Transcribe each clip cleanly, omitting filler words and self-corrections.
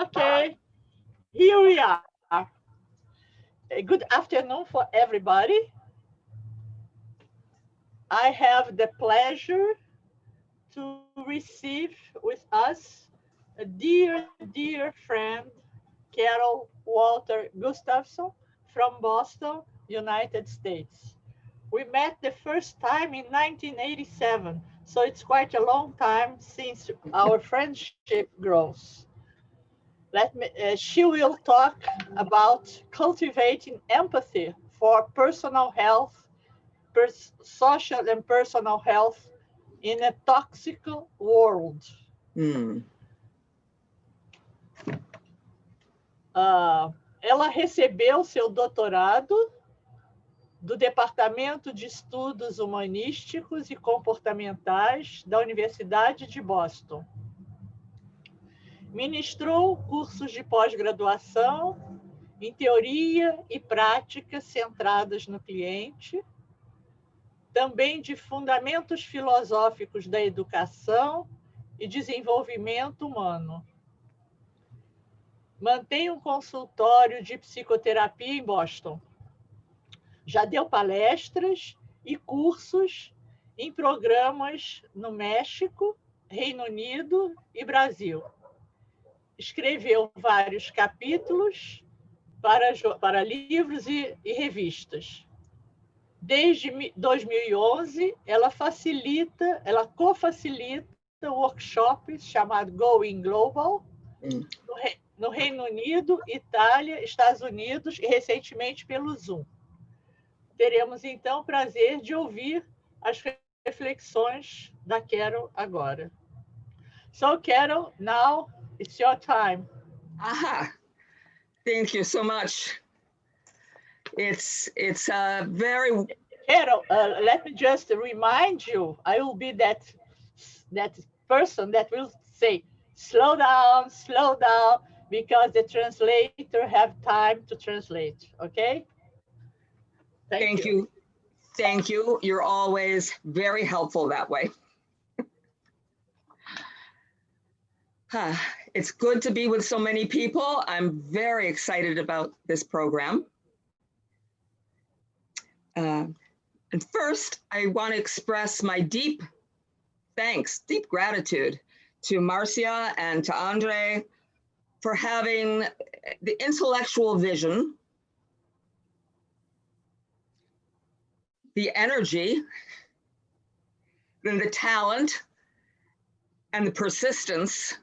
Okay, here we are. Good afternoon for everybody. I have the pleasure to receive with us a dear friend, Carol Wolter-Gustafson from Boston, United States. We met the first time in 1987, so it's quite a long time since our friendship grows. She will talk about cultivating empathy for personal health, social and personal health in a toxic world. Ela recebeu seu doutorado do Departamento de Estudos Humanísticos e Comportamentais da Universidade de Boston. Ministrou cursos de pós-graduação em teoria e prática centradas no cliente, também de fundamentos filosóficos da educação e desenvolvimento humano. Mantém um consultório de psicoterapia em Boston. Já deu palestras e cursos em programas no México, Reino Unido e Brasil. Escreveu vários capítulos para livros e revistas. Desde 2011, ela cofacilita workshops chamados Going Global no Reino Unido, Itália, Estados Unidos e recentemente pelo Zoom. Teremos então o prazer de ouvir as reflexões da Carol agora. So, Carol, now it's your time. Thank you so much. It's very... Carol, let me just remind you, I will be that person that will say, slow down, because the translator have time to translate, okay? Thank you. Thank you. You're always very helpful that way. It's good to be with so many people. I'm very excited about this program. And first, I want to express my deep thanks, deep gratitude to Marcia and to Andre for having the intellectual vision, the energy, and the talent, and the persistence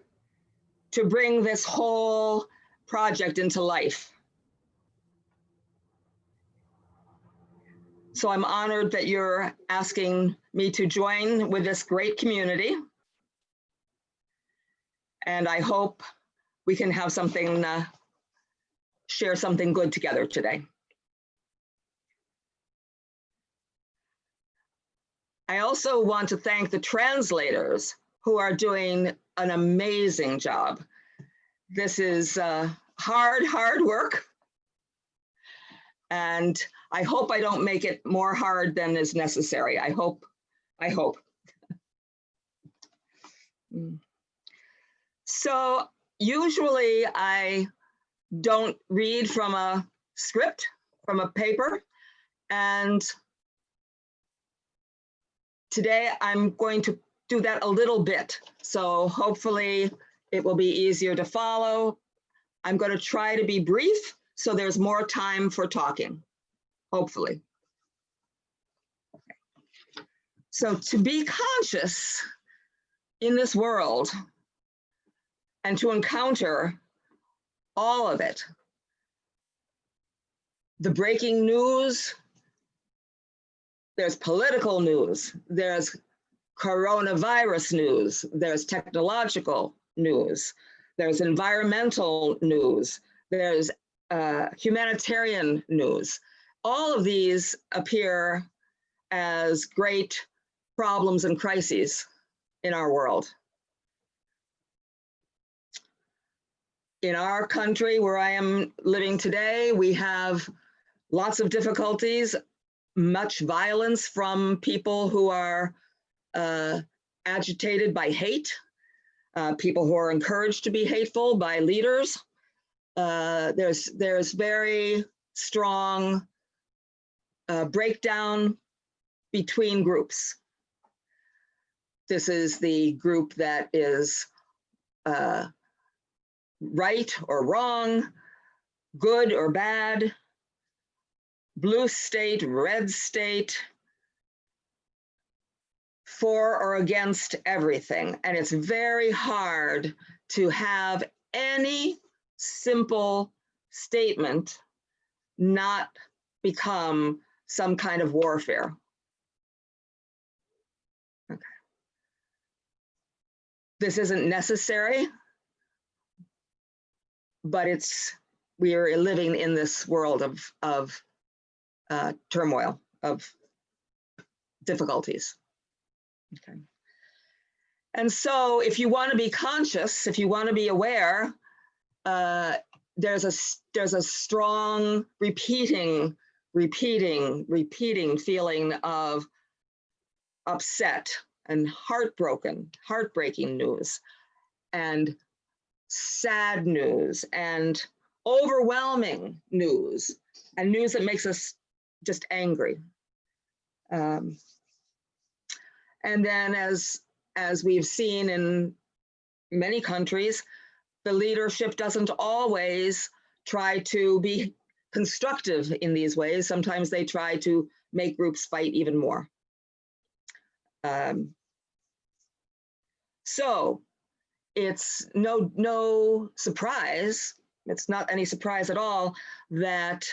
to bring this whole project into life. So I'm honored that you're asking me to join with this great community. And I hope we can have something, share something good together today. I also want to thank the translators who are doing an amazing job. This is hard work. And I hope I don't make it more hard than is necessary. I hope. So usually I don't read from a script, from a paper. And today I'm going to do that a little bit. So hopefully it will be easier to follow. I'm going to try to be brief so there's more time for talking, hopefully. So to be conscious in this world and to encounter all of it, the breaking news, there's political news, there's coronavirus news, there's technological news, there's environmental news, there's humanitarian news. All of these appear as great problems and crises in our world. In our country where I am living today, we have lots of difficulties, much violence from people who are agitated by hate people who are encouraged to be hateful by leaders. There's very strong breakdown between groups. This is the group that is right or wrong, good or bad, blue state, red state, for or against everything. And it's very hard to have any simple statement not become some kind of warfare. Okay. This isn't necessary, but we are living in this world of turmoil, of difficulties. Okay. And so if you want to be conscious, if you want to be aware, there's a strong repeating feeling of upset and heartbreaking news, and sad news, and overwhelming news, and news that makes us just angry. And then as we've seen in many countries, the leadership doesn't always try to be constructive in these ways. Sometimes they try to make groups fight even more. So it's no surprise, it's not any surprise at all that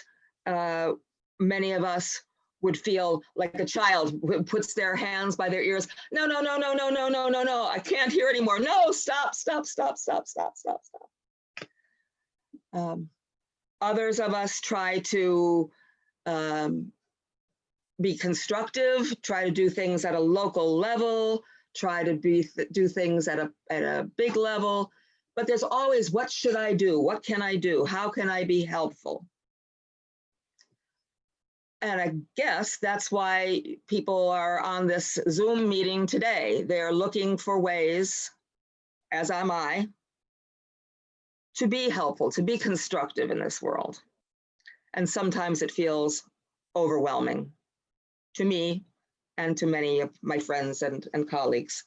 many of us would feel like a child who puts their hands by their ears. No, no, no, no, no, no, no, no, no, I can't hear anymore. No, stop, stop, stop, stop, stop, stop, stop. Others of us try to be constructive, try to do things at a local level, try to do things at a big level, but there's always, what should I do? What can I do? How can I be helpful? And I guess that's why people are on this Zoom meeting today. They're looking for ways, as am I, to be helpful, to be constructive in this world. And sometimes it feels overwhelming to me and to many of my friends and colleagues.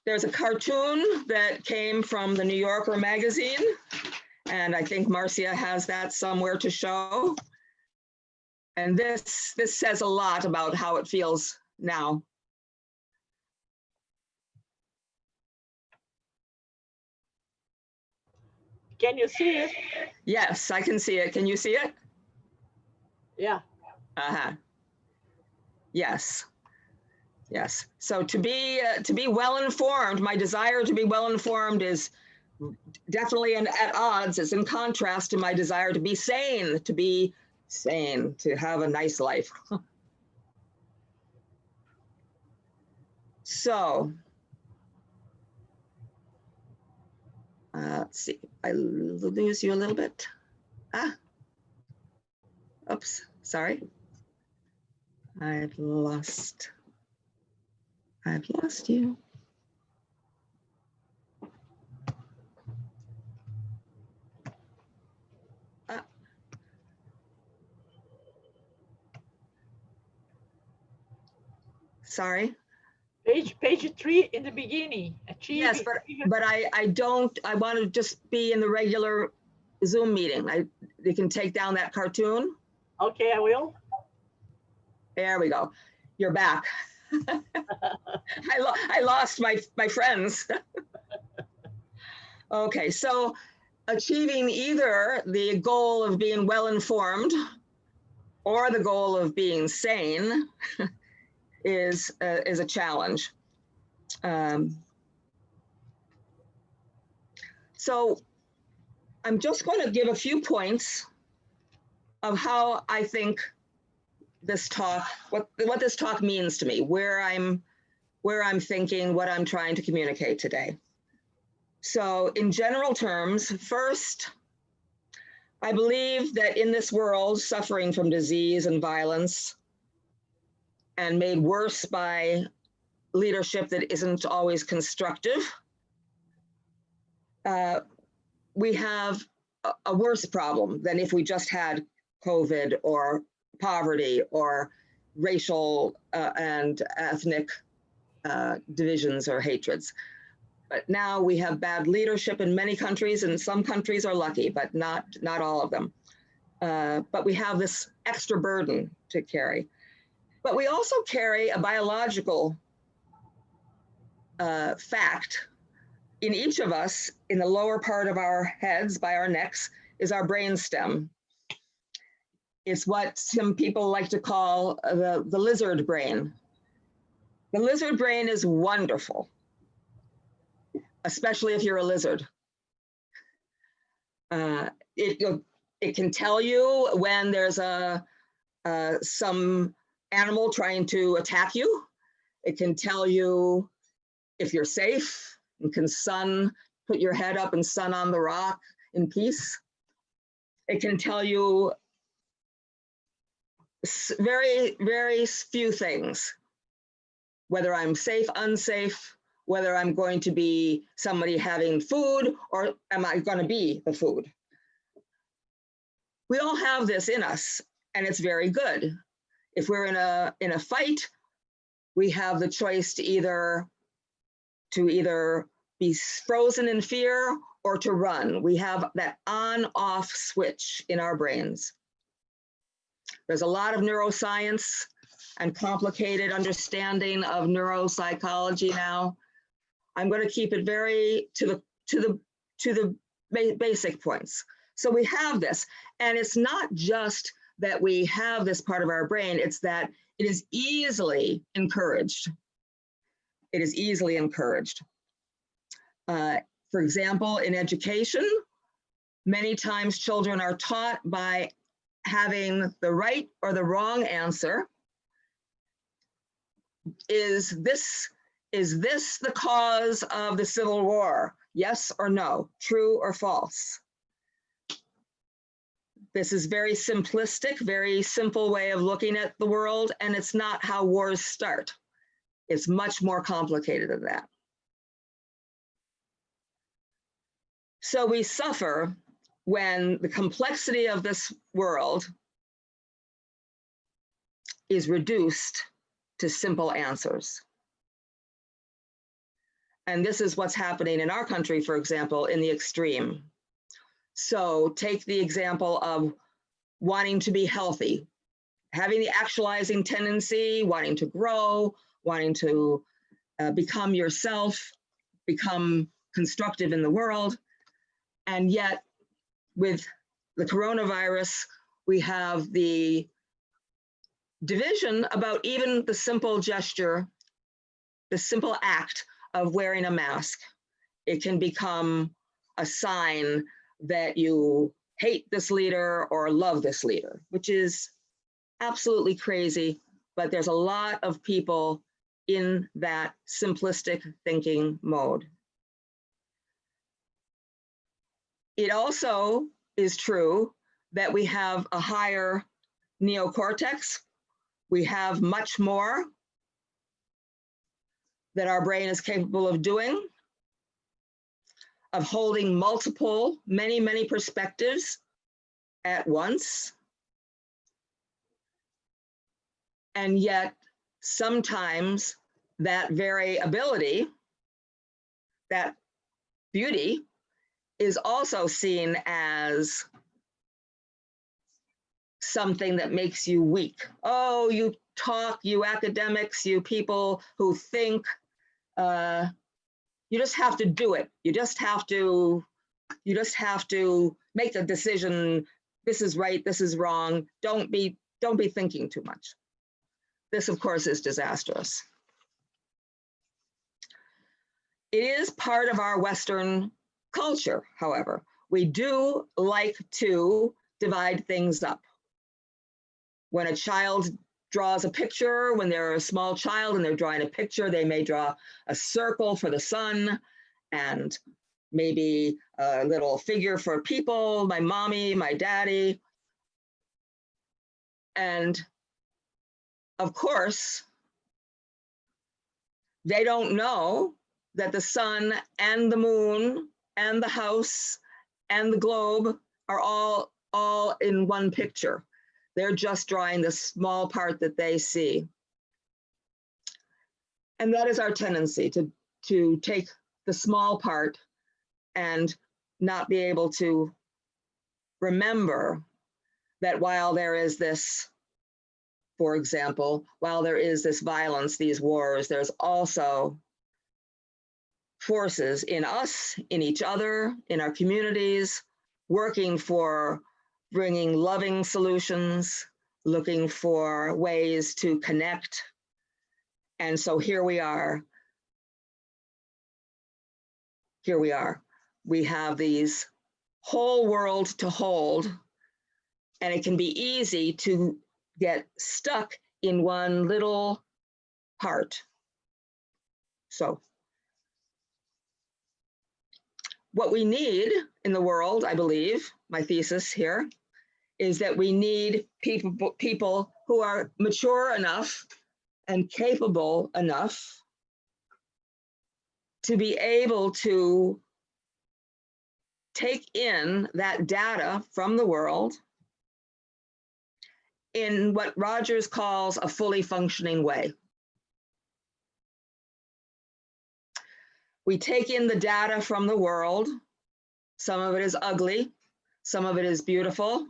There's a cartoon that came from the New Yorker magazine, and I think Marcia has that somewhere to show. And this says a lot about how it feels now. Can you see it? Yes, I can see it. Can you see it? Yeah. Uh-huh. Yes. Yes. So to be well informed, my desire to be well informed is definitely at odds. It's in contrast to my desire to be sane, to have a nice life. So, let's see, I lose you a little bit. Oops, sorry. I've lost you. Sorry. Page 3 in the beginning. Achieving. Yes, but I want to just be in the regular Zoom meeting. They can take down that cartoon. Okay, I will. There we go. You're back. I lost my friends. Okay, so achieving either the goal of being well informed or the goal of being sane is a challenge. So I'm just going to give a few points of how I think this talk, what this talk means to me, where I'm thinking, what I'm trying to communicate today. So in general terms, first, I believe that in this world suffering from disease and violence, and made worse by leadership that isn't always constructive. We have a worse problem than if we just had COVID or poverty or racial and ethnic divisions or hatreds. But now we have bad leadership in many countries, and some countries are lucky, but not all of them. But we have this extra burden to carry. But we also carry a biological fact. In each of us, in the lower part of our heads, by our necks, is our brainstem. It's what some people like to call the lizard brain. The lizard brain is wonderful, especially if you're a lizard. It can tell you when there's some animal trying to attack you. It can tell you if you're safe. You can put your head up and sun on the rock in peace. It can tell you very, very few things, whether I'm safe, unsafe, whether I'm going to be somebody having food, or am I going to be the food? We all have this in us, and it's very good. If we're in a fight, we have the choice to either be frozen in fear or to run. We have that on-off switch in our brains. There's a lot of neuroscience and complicated understanding of neuropsychology now. I'm going to keep it very to the basic points. So we have this, and it's not just that we have this part of our brain, it's that it is easily encouraged. It is easily encouraged. For example, in education, many times children are taught by having the right or the wrong answer. Is this the cause of the Civil War? Yes or no, true or false? This is very simplistic, very simple way of looking at the world, and it's not how wars start. It's much more complicated than that. So we suffer when the complexity of this world is reduced to simple answers. And this is what's happening in our country, for example, in the extreme. So take the example of wanting to be healthy, having the actualizing tendency, wanting to grow, wanting to become yourself, become constructive in the world. And yet, with the coronavirus, we have the division about even the simple gesture, the simple act of wearing a mask. It can become a sign that you hate this leader or love this leader, which is absolutely crazy, but there's a lot of people in that simplistic thinking mode. It also is true that we have a higher neocortex. We have much more that our brain is capable of doing, of holding many perspectives at once. And yet, sometimes that very ability, that beauty, is also seen as something that makes you weak. Oh, you academics, you people who think, you just have to do it. You just have to make the decision. This is right, this is wrong. Don't be thinking too much. This, of course, is disastrous. It is part of our Western culture, however. We do like to divide things up. When a child draws a picture, when they're a small child and they're drawing a picture, they may draw a circle for the sun and maybe a little figure for people, my mommy, my daddy. And of course, they don't know that the sun and the moon and the house and the globe are all in one picture. They're just drawing the small part that they see. And that is our tendency, to take the small part and not be able to remember that while there is this, for example, while there is this violence, these wars, there's also forces in us, in each other, in our communities, working for bringing loving solutions, looking for ways to connect. And so here we are. Here we are. We have these whole world to hold, and it can be easy to get stuck in one little part. So what we need in the world, I believe, my thesis here, is that we need people who are mature enough and capable enough to be able to take in that data from the world in what Rogers calls a fully functioning way. We take in the data from the world. Some of it is ugly, some of it is beautiful,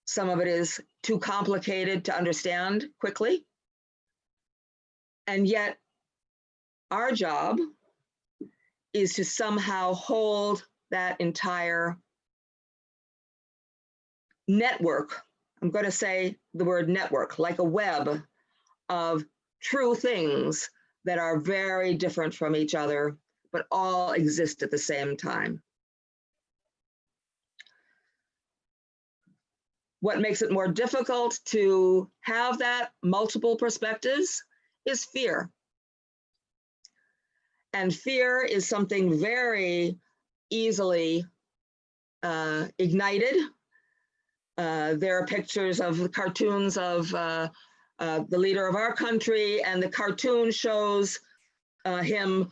some of it is too complicated to understand quickly. And yet our job is to somehow hold that entire network. I'm going to say the word network, like a web of true things that are very different from each other, but all exist at the same time. What makes it more difficult to have that multiple perspectives is fear. And fear is something very easily ignited. There are pictures of the cartoons of the leader of our country, and the cartoon shows him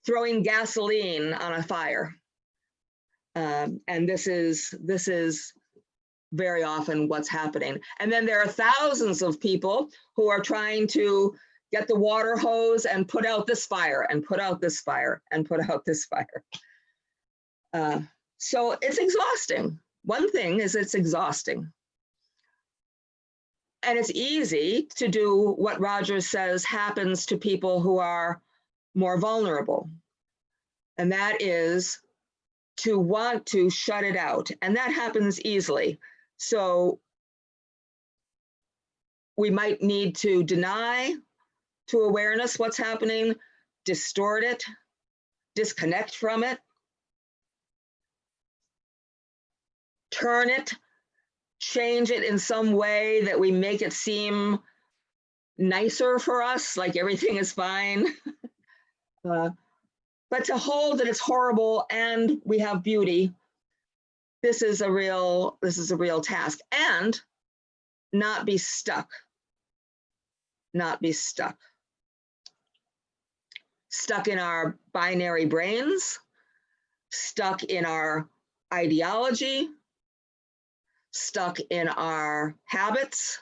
throwing gasoline on a fire. And this is very often what's happening. And then there are thousands of people who are trying to get the water hose and put out this fire and put out this fire and put out this fire. So it's exhausting. One thing is it's exhausting. And it's easy to do what Rogers says happens to people who are more vulnerable. And that is to want to shut it out. And that happens easily. So we might need to deny to awareness what's happening, distort it, disconnect from it, turn it, change it in some way that we make it seem nicer for us, like everything is fine. But to hold that it's horrible and we have beauty, this is a real task. And not be stuck. Not be stuck. Stuck in our binary brains, stuck in our ideology, stuck in our habits,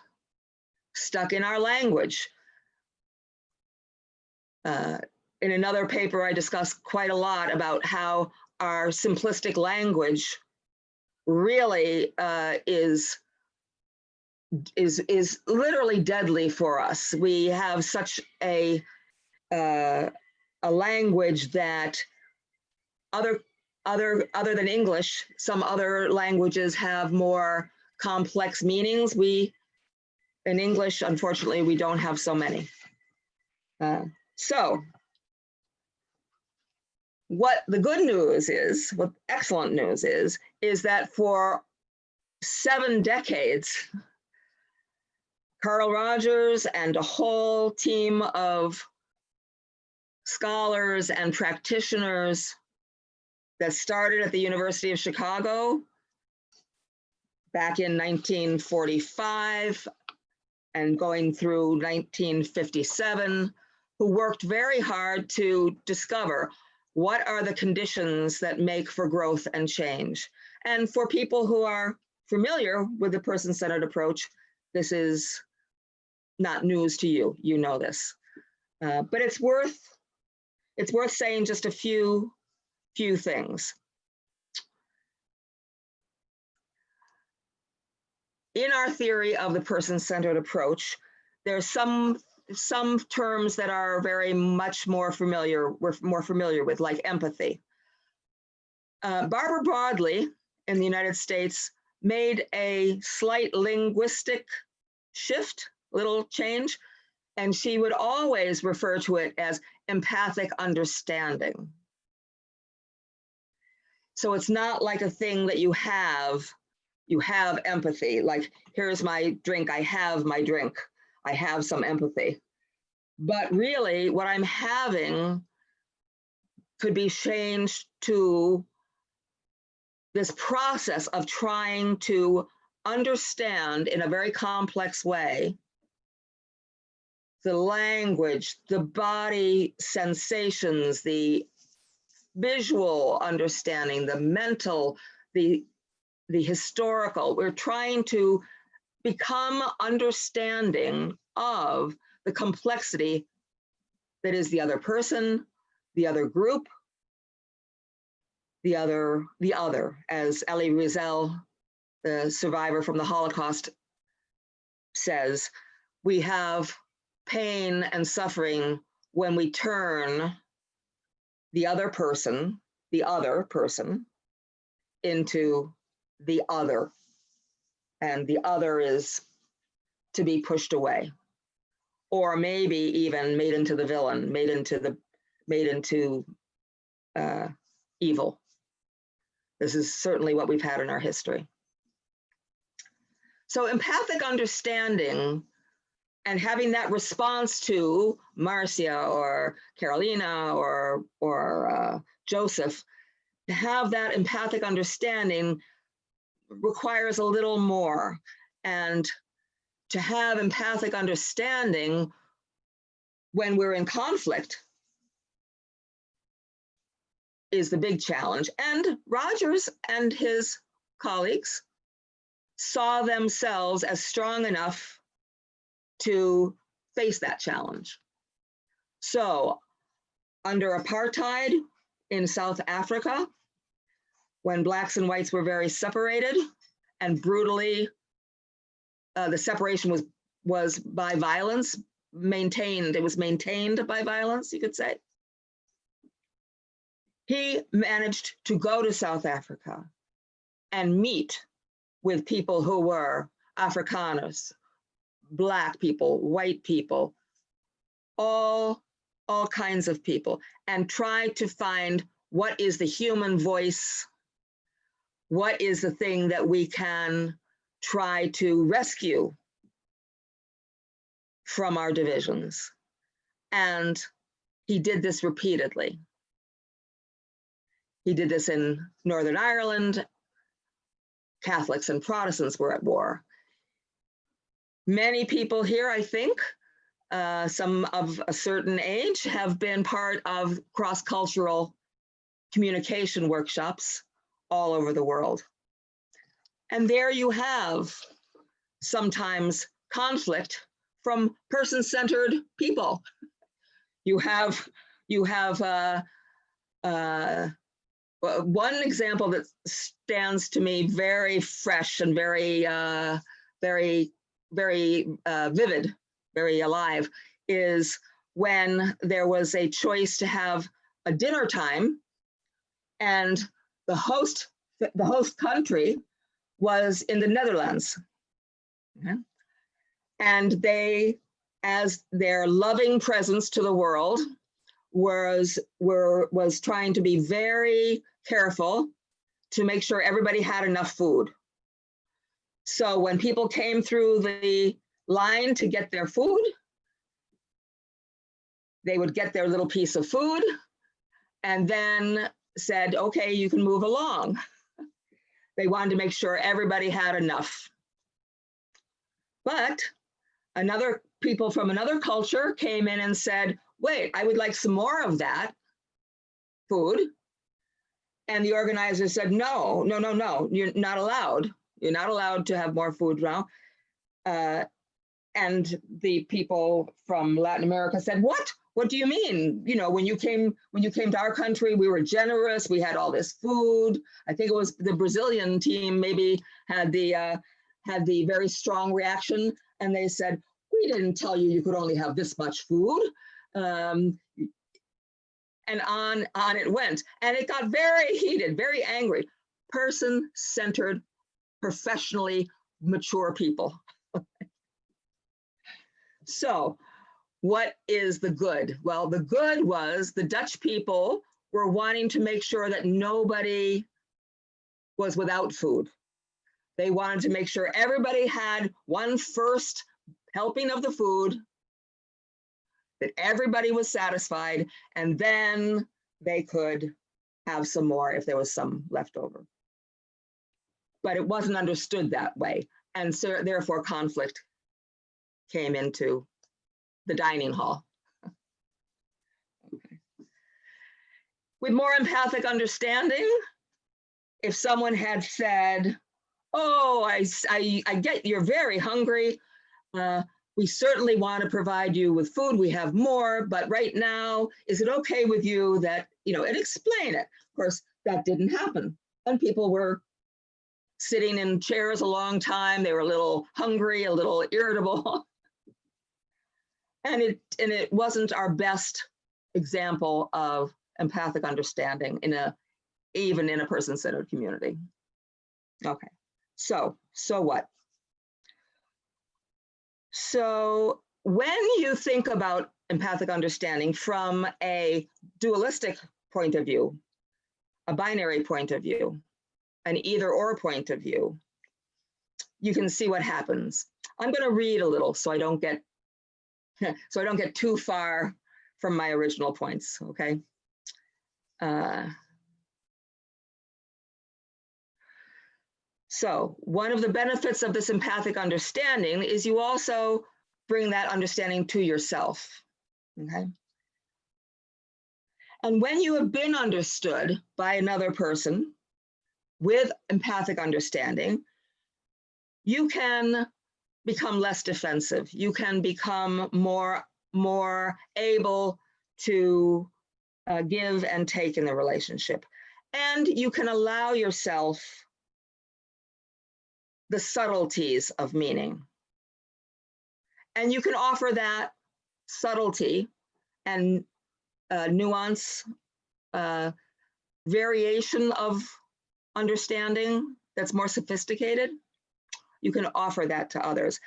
stuck in our language. In another paper, I discuss quite a lot about how our simplistic language really is literally deadly for us. We have such a language that other than English, some other languages have more complex meanings. In English, unfortunately, we don't have so many. So what the good news is, what excellent news is that for 7 decades, Carl Rogers and a whole team of scholars and practitioners that started at the University of Chicago back in 1945 and going through 1957, who worked very hard to discover what are the conditions that make for growth and change. And for people who are familiar with the person-centered approach, this is not news to you. You know this, but it's worth saying just a few things. In our theory of the person-centered approach, there's some terms that are very much more familiar, we're more familiar with, like empathy. Barbara Broadley in the United States made a slight linguistic shift, little change, and she would always refer to it as empathic understanding. So it's not like a thing that you have empathy, like here's my drink, I have my drink, I have some empathy. But really what I'm having could be changed to this process of trying to understand in a very complex way the language, the body sensations, the visual understanding, the mental, the historical. We're trying to become understanding of the complexity that is the other person, the other group, the other, as Elie Wiesel, the survivor from the Holocaust, says, we have pain and suffering when we turn the other person into the other, and the other is to be pushed away, or maybe even made into the villain, made into evil. This is certainly what we've had in our history. So empathic understanding and having that response to Marcia or Carolina or Joseph, to have that empathic understanding requires a little more. And to have empathic understanding when we're in conflict is the big challenge. And Rogers and his colleagues saw themselves as strong enough to face that challenge. So under apartheid in South Africa, when blacks and whites were very separated and brutally, the separation was by violence, maintained. It was maintained by violence, you could say. He managed to go to South Africa and meet with people who were Afrikaners, Black people, white people, all kinds of people, and try to find what is the human voice, what is the thing that we can try to rescue from our divisions. And he did this repeatedly. He did this in Northern Ireland. Catholics and Protestants were at war. Many people here, I think, some of a certain age, have been part of cross-cultural communication workshops all over the world. And there you have sometimes conflict from person-centered people. You have one example that stands to me very fresh and very vivid, very alive, is when there was a choice to have a dinner time, and the host country was in the Netherlands. Okay. And they, as their loving presence to the world, was trying to be very careful to make sure everybody had enough food. So when people came through the line to get their food, they would get their little piece of food and then said, okay, you can move along. They wanted to make sure everybody had enough. But people from another culture came in and said, wait, I would like some more of that food. And the organizer said, no, no, no, no, you're not allowed. You're not allowed to have more food now. And the people from Latin America said, what? What do you mean? You know, when you came to our country, we were generous. We had all this food. I think it was the Brazilian team maybe had the very strong reaction, and they said, we didn't tell you you could only have this much food. And on it went. And it got very heated, very angry. Person-centered, professionally mature people. So what is the good? Well, the good was the Dutch people were wanting to make sure that nobody was without food. They wanted to make sure everybody had one first helping of the food, that everybody was satisfied, and then they could have some more if there was some left over. But it wasn't understood that way. And so therefore conflict came into the dining hall. Okay. With more empathic understanding, if someone had said, oh, I get you're very hungry. We certainly want to provide you with food. We have more, but right now, is it okay with you that, you know, and explain it. Of course, that didn't happen. And people were sitting in chairs a long time. They were a little hungry, a little irritable. And it wasn't our best example of empathic understanding even in a person-centered community. Okay, so what? So when you think about empathic understanding from a dualistic point of view, a binary point of view, an either-or point of view, you can see what happens. I'm going to read a little so I don't get too far from my original points, okay? So one of the benefits of this empathic understanding is you also bring that understanding to yourself, okay? And when you have been understood by another person with empathic understanding, you can become less defensive. You can become more able to give and take in the relationship. And you can allow yourself the subtleties of meaning. And you can offer that subtlety and nuance, variation of understanding that's more sophisticated. You can offer that to others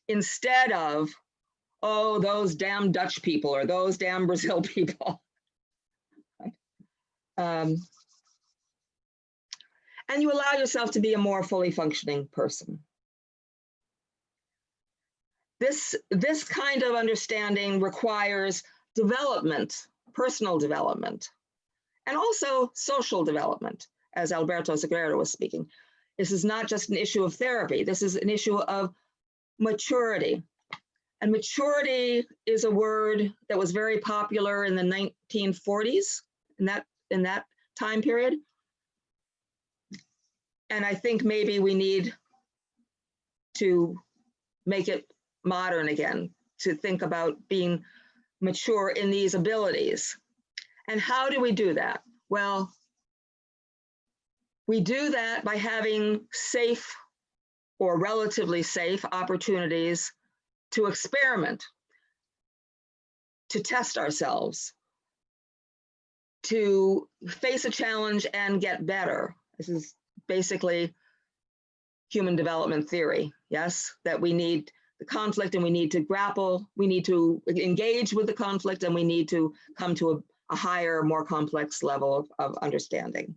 instead of, oh, those damn Dutch people or those damn Brazil people. And you allow yourself to be a more fully functioning person. This kind of understanding requires development, personal development, and also social development, as Alberto Segredo was speaking. This is not just an issue of therapy. This is an issue of maturity. And maturity is a word that was very popular in the 1940s, in that time period. And I think maybe we need to make it modern again, to think about being mature in these abilities. And how do we do that? Well, we do that by having safe or relatively safe opportunities to experiment, to test ourselves, to face a challenge and get better. This is basically human development theory, yes? That we need the conflict and we need to grapple, we need to engage with the conflict, and we need to come to a higher, more complex level of understanding.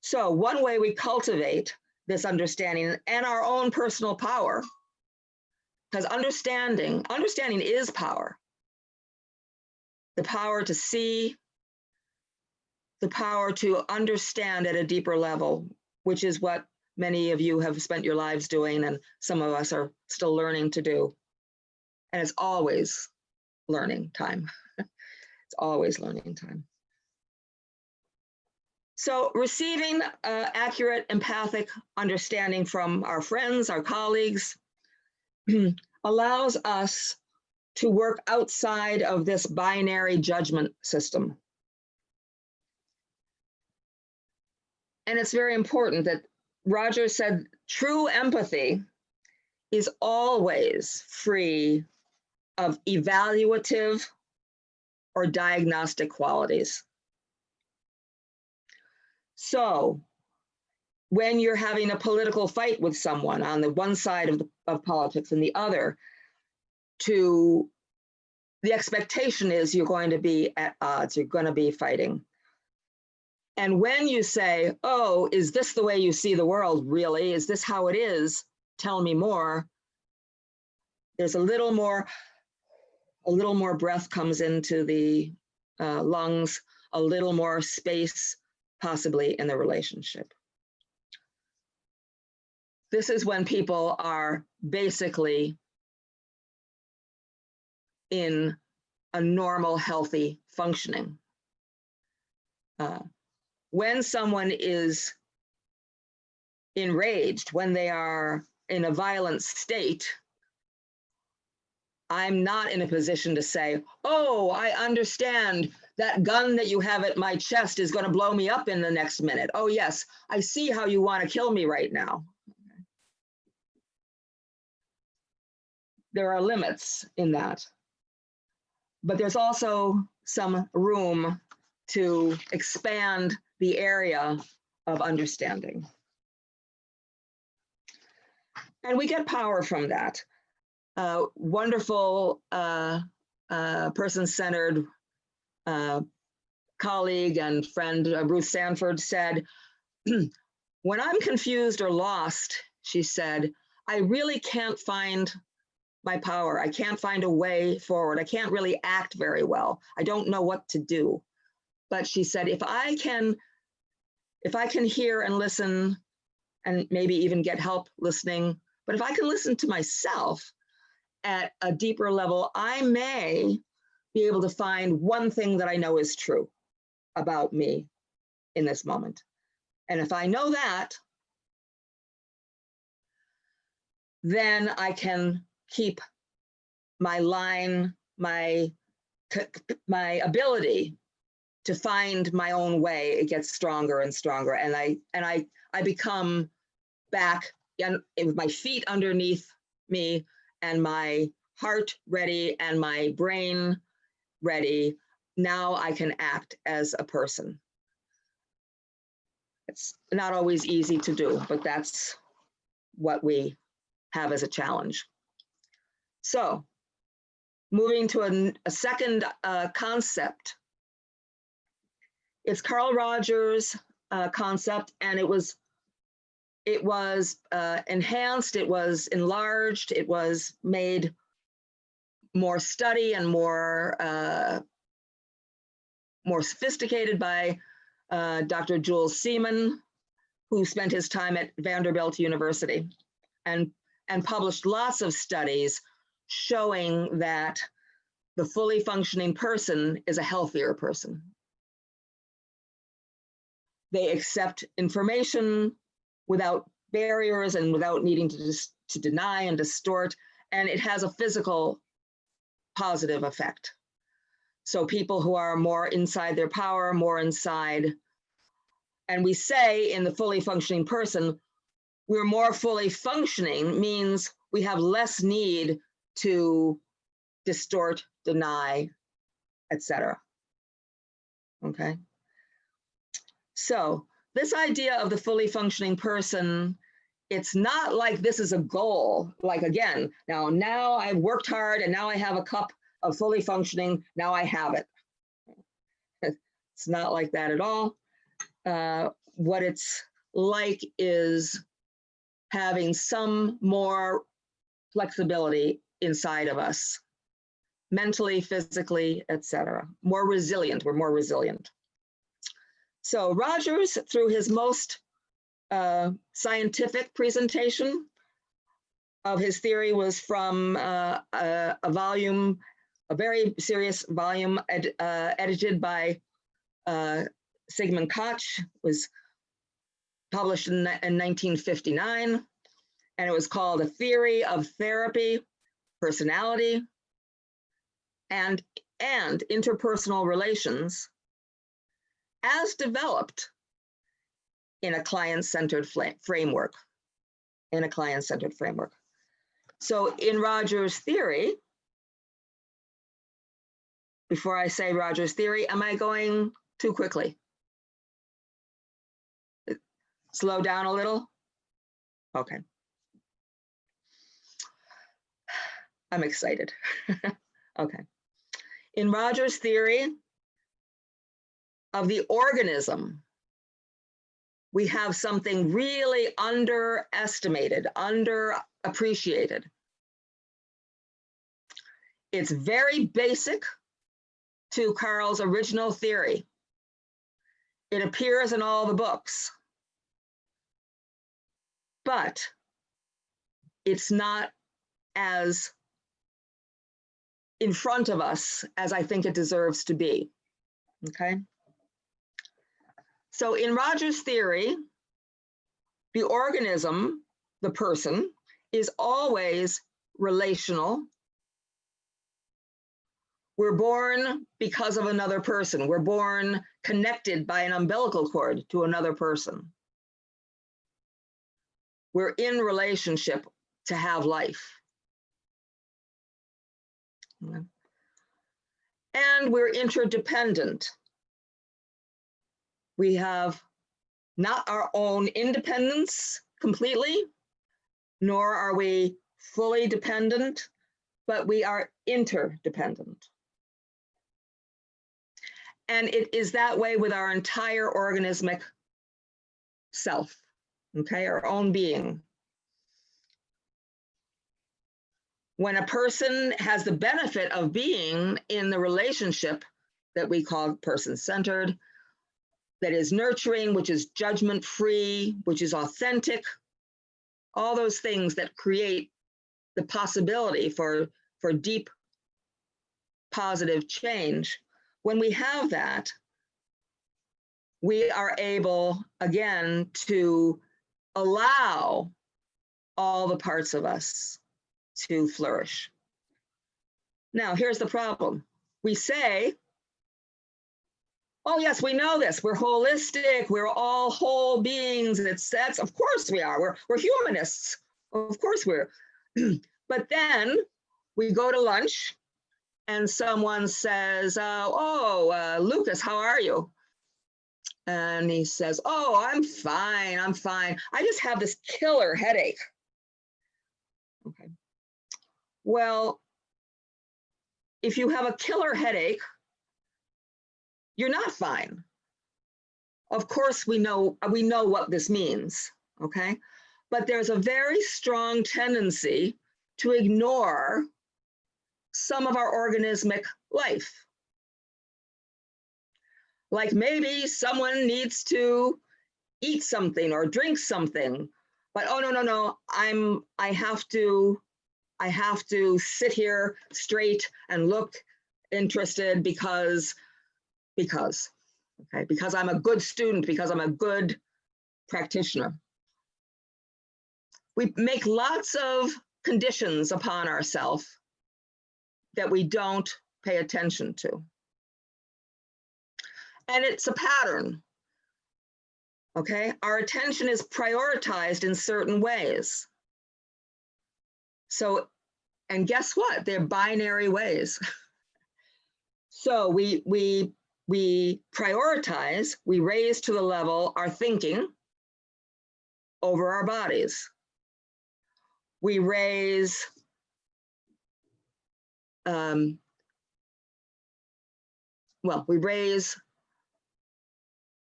So one way we cultivate this understanding and our own personal power, because understanding is power. The power to see, the power to understand at a deeper level, which is what many of you have spent your lives doing, and some of us are still learning to do. And it's always learning time. It's always learning time. So receiving accurate empathic understanding from our friends, our colleagues, allows us to work outside of this binary judgment system. And it's very important that Roger said true empathy is always free of evaluative or diagnostic qualities. So when you're having a political fight with someone on the one side of politics and the other, the expectation is you're going to be at odds, you're going to be fighting. And when you say, oh, is this the way you see the world, really? Is this how it is? Tell me more. There's a little more breath comes into the lungs, a little more space possibly in the relationship. This is when people are basically in a normal, healthy functioning. When someone is enraged, when they are in a violent state, I'm not in a position to say, oh, I understand that gun that you have at my chest is going to blow me up in the next minute. Oh, yes, I see how you want to kill me right now. There are limits in that. But there's also some room to expand the area of understanding. And we get power from that. Wonderful person-centered colleague and friend, Ruth Sanford, said, when I'm confused or lost, she said, I really can't find my power. I can't find a way forward. I can't really act very well. I don't know what to do. But she said, if I can hear and listen and maybe even get help listening, but if I can listen to myself at a deeper level, I may be able to find one thing that I know is true about me in this moment. And if I know that, then I can keep my line, my ability to find my own way. It gets stronger and stronger, and I become back with my feet underneath me and my heart ready and my brain ready. Now I can act as a person. It's not always easy to do, but that's what we have as a challenge. So moving to a second concept. It's Carl Rogers' concept, and it was enhanced, it was enlarged, it was made more study and more sophisticated by Dr. Jules Seaman, who spent his time at Vanderbilt University and published lots of studies showing that the fully functioning person is a healthier person. They accept information without barriers and without needing to deny and distort, and it has a physical positive effect. So people who are more inside their power, more inside, and we say in the fully functioning person, we're more fully functioning means we have less need to distort, deny, etc. Okay. So this idea of the fully functioning person, it's not like this is a goal, like again, now I've worked hard and now I have a cup of fully functioning, now I have it. It's not like that at all. What it's like is having some more flexibility inside of us, mentally, physically, etc. More resilient, we're more resilient. So Rogers, through his most scientific presentation of his theory, was from a volume a very serious volume edited by Sigmund Koch, was published in 1959, and it was called A Theory of Therapy, Personality, and Interpersonal Relations as developed in a client-centered framework. So in Rogers' theory, before I say Rogers' theory, am I going too quickly? Slow down a little? Okay. I'm excited. Okay. In Rogers' theory of the organism, we have something really underestimated, underappreciated. It's very basic to Carl's original theory. It appears in all the books, but it's not as in front of us as I think it deserves to be, okay? So in Rogers' theory, the organism, the person, is always relational. We're born because of another person. We're born connected by an umbilical cord to another person. We're in relationship to have life. And we're interdependent. We have not our own independence completely, nor are we fully dependent, but we are interdependent. And it is that way with our entire organismic self, okay, our own being. When a person has the benefit of being in the relationship that we call person-centered, that is nurturing, which is judgment-free, which is authentic, all those things that create the possibility for deep, positive change. When we have that, we are able, again, to allow all the parts of us to flourish. Now, here's the problem. We say, oh yes, we know this. We're holistic. We're all whole beings. That's of course we are. We're humanists. Of course we're. But then we go to lunch and someone says, Lucas, how are you? And he says, oh, I'm fine. I just have this killer headache. Okay. Well, if you have a killer headache, you're not fine. Of course, we know what this means, okay? But there's a very strong tendency to ignore some of our organismic life. Like maybe someone needs to eat something or drink something, but oh no, I have to sit here straight and look interested because I'm a good student, because I'm a good practitioner. We make lots of conditions upon ourselves that we don't pay attention to. And it's a pattern, okay? Our attention is prioritized in certain ways. So, and guess what? They're binary ways. So we prioritize, we raise to the level our thinking over our bodies. We raise we raise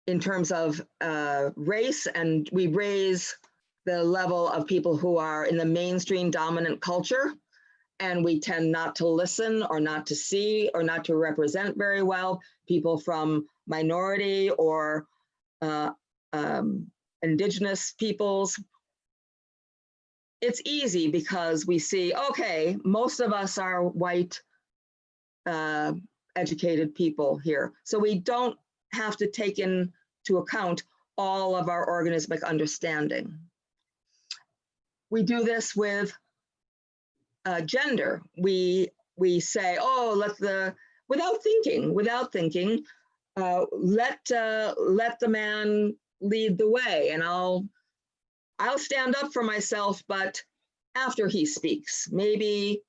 in terms of race, and we raise the level of people who are in the mainstream dominant culture, and we tend not to listen or not to see or not to represent very well people from minority or indigenous peoples. It's easy because we see, okay, most of us are white, educated people here. So we don't have to take into account all of our organismic understanding. We do this with gender. We say, oh, without thinking, let the man lead the way, and I'll stand up for myself, but after he speaks, maybe,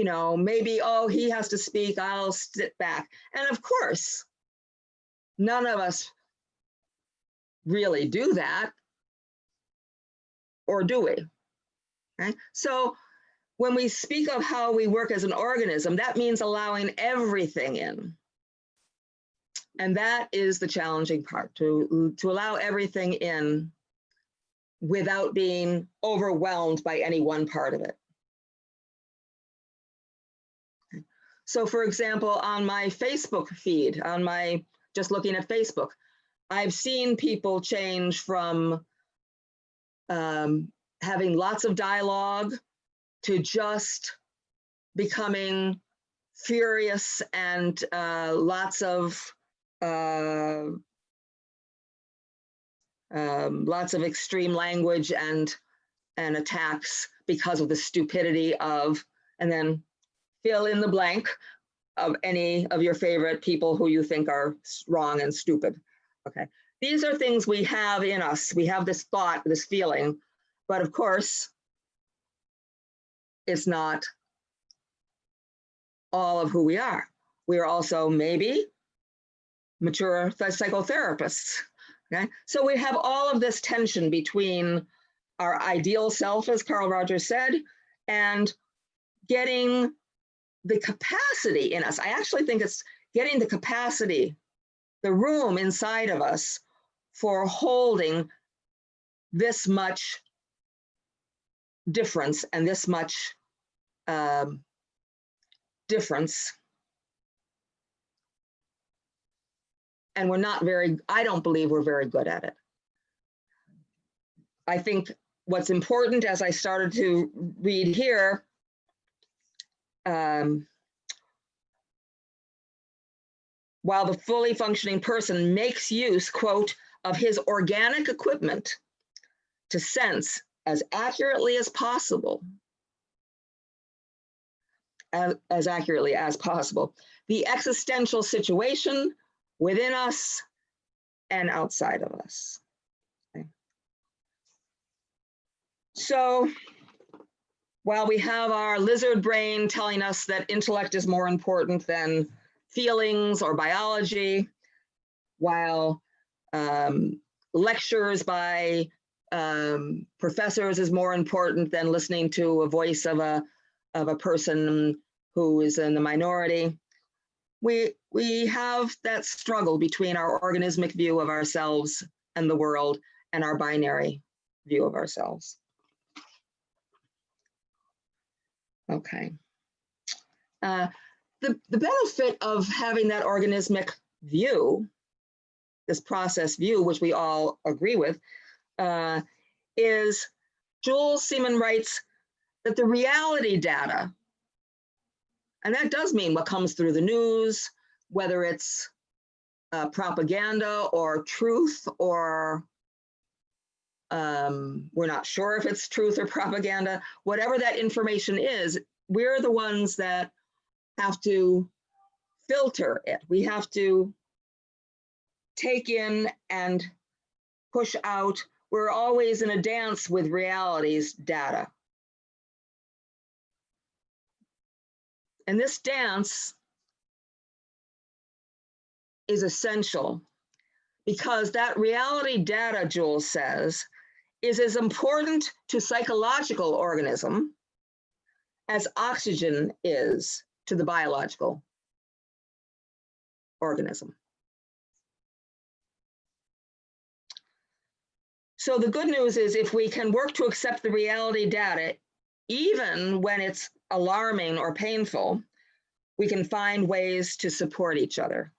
oh, he has to speak, I'll sit back. And of course, none of us really do that, or do we? Right? So when we speak of how we work as an organism, that means allowing everything in. And that is the challenging part, to allow everything in without being overwhelmed by any one part of it. So for example, on my Facebook feed, just looking at Facebook, I've seen people change from having lots of dialogue to just becoming furious and lots of extreme language and attacks because of the stupidity of, and then fill in the blank of any of your favorite people who you think are wrong and stupid. Okay, these are things we have in us. We have this thought, this feeling, but of course, it's not all of who we are. We are also maybe mature psychotherapists. Okay, so we have all of this tension between our ideal self, as Carl Rogers said, and getting the capacity in us. I actually think it's getting the capacity, the room inside of us for holding this much difference and this much difference. And I don't believe we're very good at it. I think what's important, as I started to read here, while the fully functioning person makes use, quote, of his organic equipment to sense as accurately as possible, as accurately as possible, the existential situation within us and outside of us. Okay. So while we have our lizard brain telling us that intellect is more important than feelings or biology, while lectures by professors is more important than listening to a voice of a person who is in the minority, we have that struggle between our organismic view of ourselves and the world and our binary view of ourselves. Okay. The benefit of having that organismic view, this process view, which we all agree with, is Jules Seaman writes that the reality data, and that does mean what comes through the news, whether it's propaganda or truth, or we're not sure if it's truth or propaganda, whatever that information is, we're the ones that have to filter it. We have to take in and push out. We're always in a dance with reality's data. And this dance is essential because that reality data, Jules says, is as important to psychological organism as oxygen is to the biological organism. So the good news is if we can work to accept the reality data, even when it's alarming or painful, we can find ways to support each other.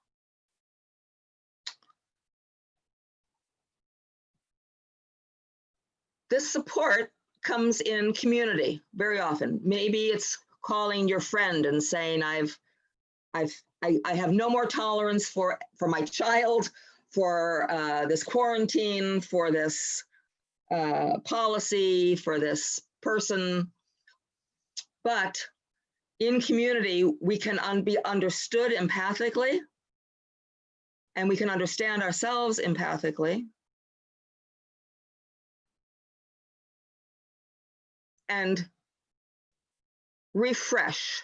This support comes in community very often. Maybe it's calling your friend and saying, I've I have no more tolerance for my child, for this quarantine, for this policy, for this person. But in community, we can be understood empathically, and we can understand ourselves empathically. And refresh.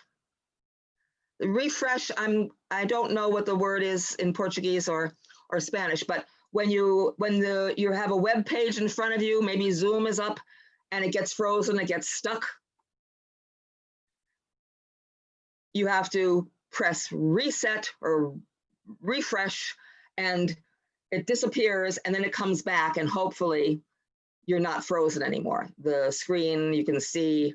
Refresh, I don't know what the word is in Portuguese or Spanish, but when you have a web page in front of you, maybe Zoom is up and it gets frozen, it gets stuck. You have to press reset or refresh and it disappears and then it comes back and hopefully you're not frozen anymore. The screen, you can see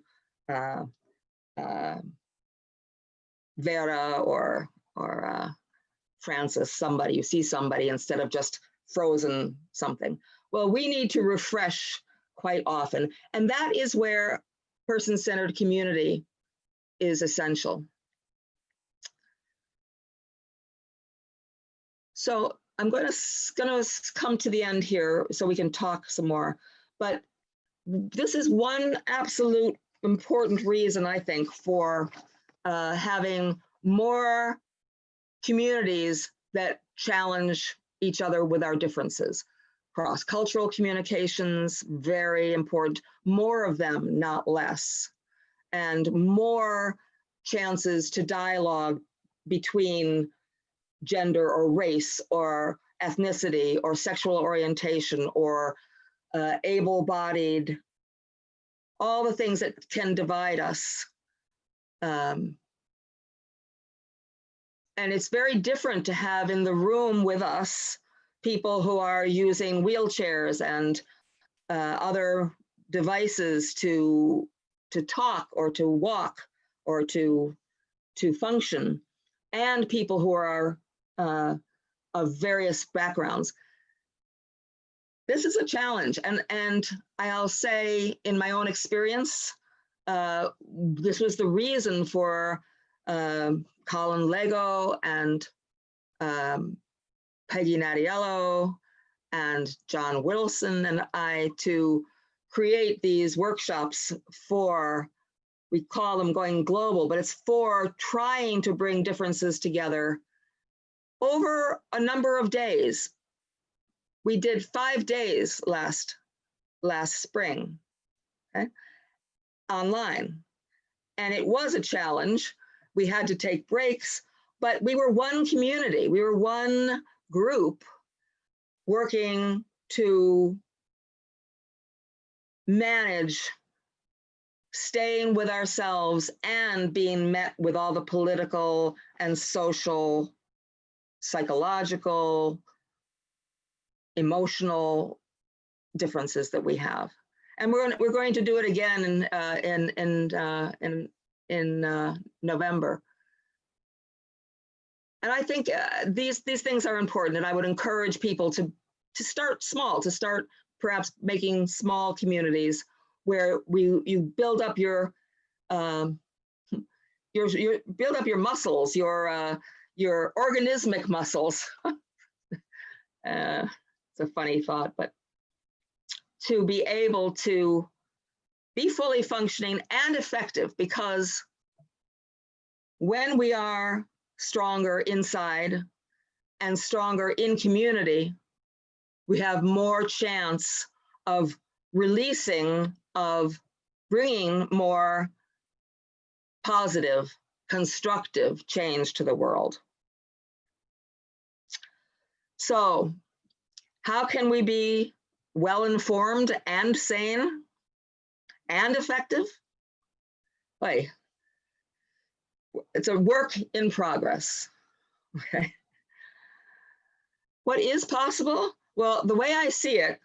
Vera or Francis, somebody, you see somebody instead of just frozen something. Well, we need to refresh quite often. And that is where person-centered community is essential. So I'm gonna come to the end here so we can talk some more. But this is one absolute important reason, I think, for having more communities that challenge each other with our differences. Cross-cultural communications, very important, more of them, not less, and more chances to dialogue between gender or race or ethnicity or sexual orientation or able-bodied, all the things that can divide us. And it's very different to have in the room with us people who are using wheelchairs and other devices to talk or to walk or to function, and people who are of various backgrounds. This is a challenge, and I'll say in my own experience, this was the reason for Colin Lego and Peggy Nadiello and John Wilson and I to create these workshops for, we call them going global, but it's for trying to bring differences together over a number of days. We did 5 days last spring, okay, online. And it was a challenge. We had to take breaks, but we were one community. We were one group working to manage staying with ourselves and being met with all the political and social, psychological, emotional differences that we have. And we're going to do it again in November. And I think these things are important, and I would encourage people to start small, to start perhaps making small communities where you build up your build up your muscles, your organismic muscles. It's a funny thought, but to be able to be fully functioning and effective, because when we are stronger inside and stronger in community, we have more chance of releasing, of bringing more positive, constructive change to the world. So, how can we be well-informed and sane and effective? Boy, it's a work in progress, okay? What is possible? Well, the way I see it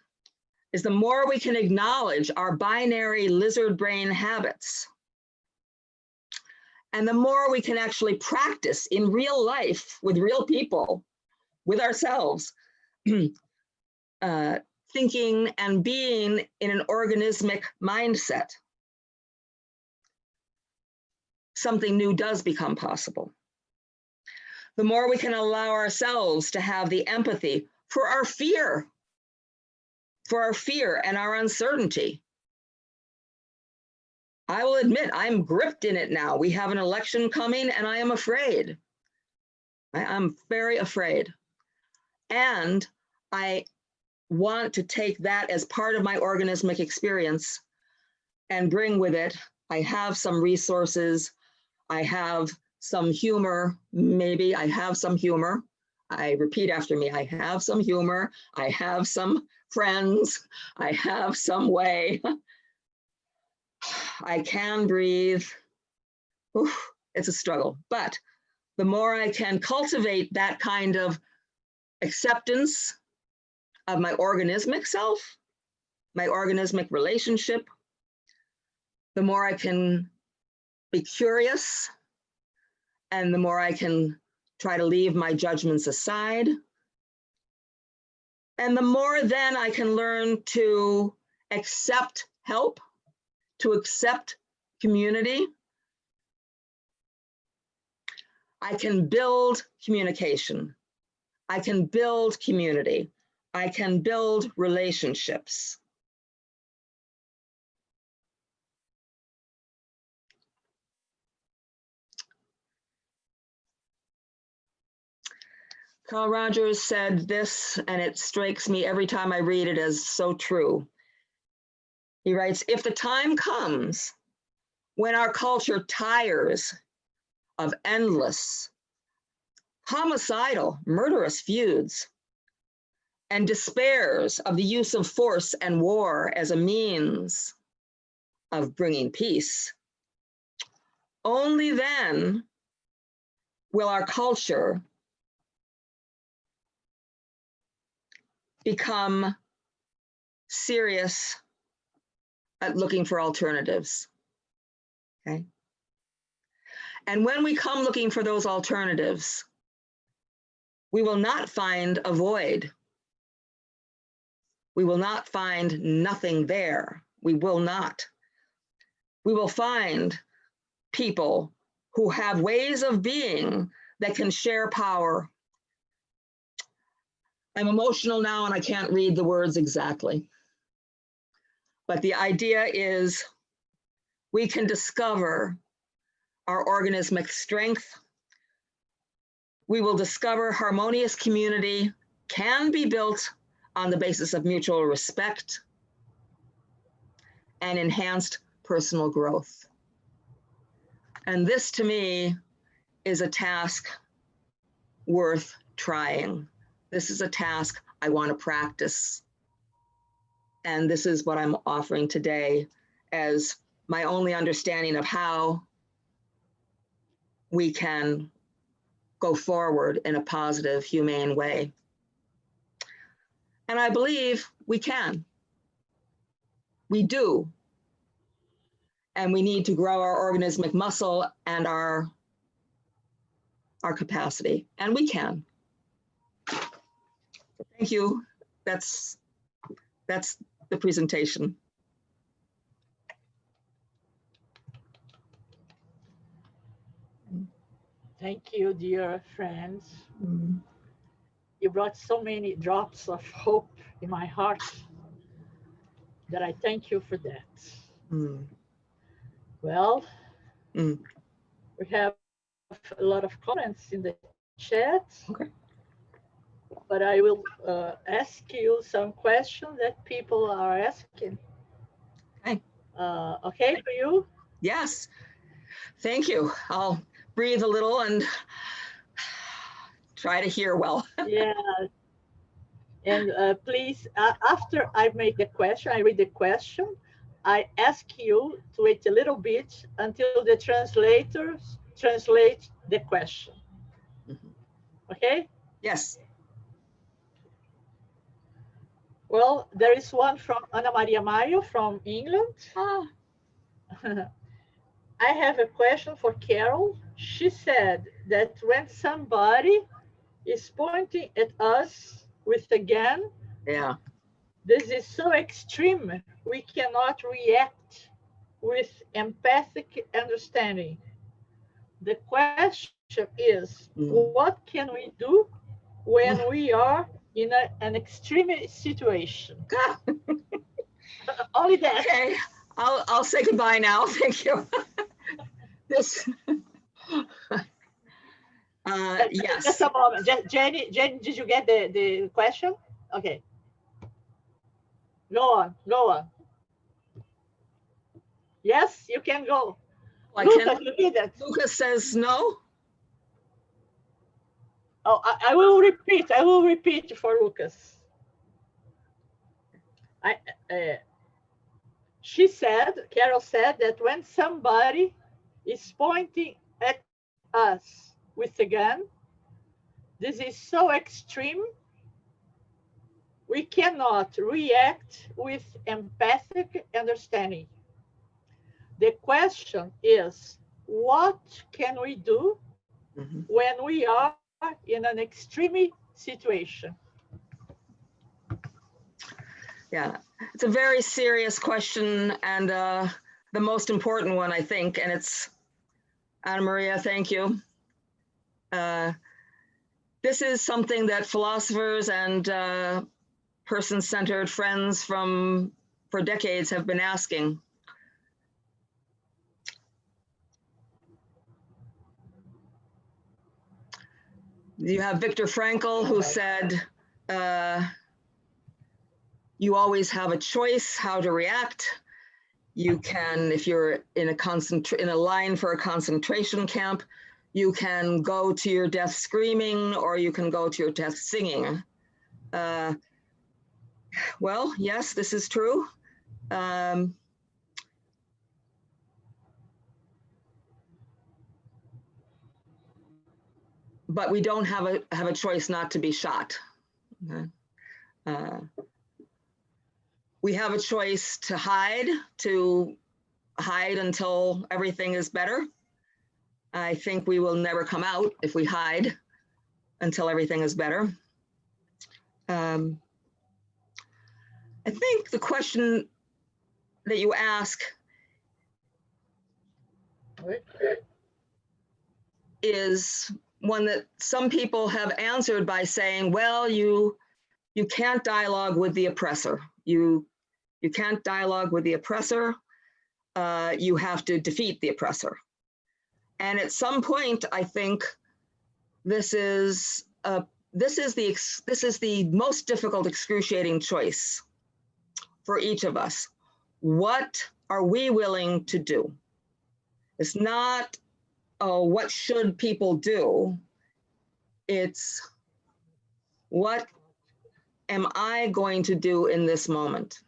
is the more we can acknowledge our binary lizard brain habits, and the more we can actually practice in real life with real people, with ourselves, thinking and being in an organismic mindset, something new does become possible. the more we can allow ourselves to have the empathy for our fear and our uncertainty. I will admit, I'm gripped in it now. We have an election coming and I am afraid. I'm very afraid. And I want to take that as part of my organismic experience and bring with it, I have some resources, I have some humor, maybe I have some humor. I repeat after me, I have some humor, I have some friends, I have some way. I can breathe. Oof, it's a struggle, but the more I can cultivate that kind of acceptance of my organismic self, my organismic relationship, the more I can be curious, and the more I can try to leave my judgments aside. And the more then I can learn to accept help, to accept community, I can build communication. I can build community. I can build relationships. Carl Rogers said this, and it strikes me every time I read it as so true. He writes, if the time comes when our culture tires of endless, homicidal, murderous feuds and despairs of the use of force and war as a means of bringing peace, only then will our culture become serious at looking for alternatives, okay? And when we come looking for those alternatives, we will not find a void. We will not find nothing there. We will not. We will find people who have ways of being that can share power. I'm emotional now and I can't read the words exactly. But the idea is we can discover our organismic strength. We will discover harmonious community can be built on the basis of mutual respect and enhanced personal growth. And this to me is a task worth trying. This is a task I want to practice. And this is what I'm offering today as my only understanding of how we can go forward in a positive, humane way. And I believe we can. We do. And we need to grow our organismic muscle and our capacity, and we can. Thank you. That's the presentation. Thank you, dear friends. You brought so many drops of hope in my heart that I thank you for that. Well, we have a lot of comments in the chat. Okay. But I will ask you some questions that people are asking. Okay. Okay for you? Yes. Thank you. I'll breathe a little and try to hear well. Yeah. And please, after I make the question, I read the question, I ask you to wait a little bit until the translators translate the question. Okay? Yes. Well, there is one from Ana Maria Maio from England. I have a question for Carol. She said that when somebody is pointing at us with a gun, yeah, this is so extreme, we cannot react with empathic understanding. The question is, what can we do when we are in an extreme situation? Only that. Okay, I'll say goodbye now. Thank you. This. Yes. Just a moment. Jenny, did you get the question? Okay. Go on. Yes, you can go. Lucas, you did it. Lucas says no. Oh, I will repeat. I will repeat for Lucas. Carol said that when somebody is pointing at us with a gun, this is so extreme, we cannot react with empathic understanding. The question is, what can we do when we are in an extreme situation? Yeah, it's a very serious question and the most important one, I think, and it's, Anna Maria, thank you. This is something that philosophers and person-centered friends for decades have been asking. You have Viktor Frankl, who said, you always have a choice how to react. You can, if you're in a line for a concentration camp, you can go to your death screaming, or you can go to your death singing. Well, yes, this is true. But we don't have a choice not to be shot. Okay. We have a choice to hide until everything is better. I think we will never come out if we hide until everything is better. I think the question that you ask is one that some people have answered by saying, well, you can't dialogue with the oppressor. You can't dialogue with the oppressor. You have to defeat the oppressor. And at some point, I think this is the most difficult, excruciating choice for each of us. What are we willing to do? It's not, oh, what should people do? It's what am I going to do in this moment?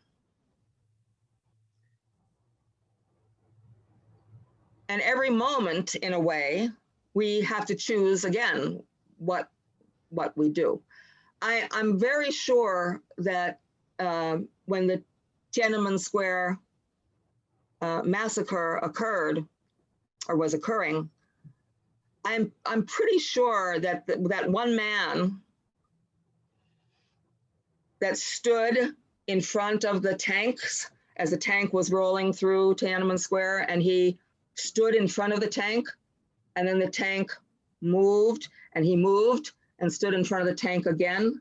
And every moment, in a way, we have to choose again what we do. I'm very sure that when the Tiananmen Square massacre occurred, or was occurring, I'm pretty sure that that one man that stood in front of the tanks as the tank was rolling through Tiananmen Square, and he stood in front of the tank, and then the tank moved, and he moved and stood in front of the tank again.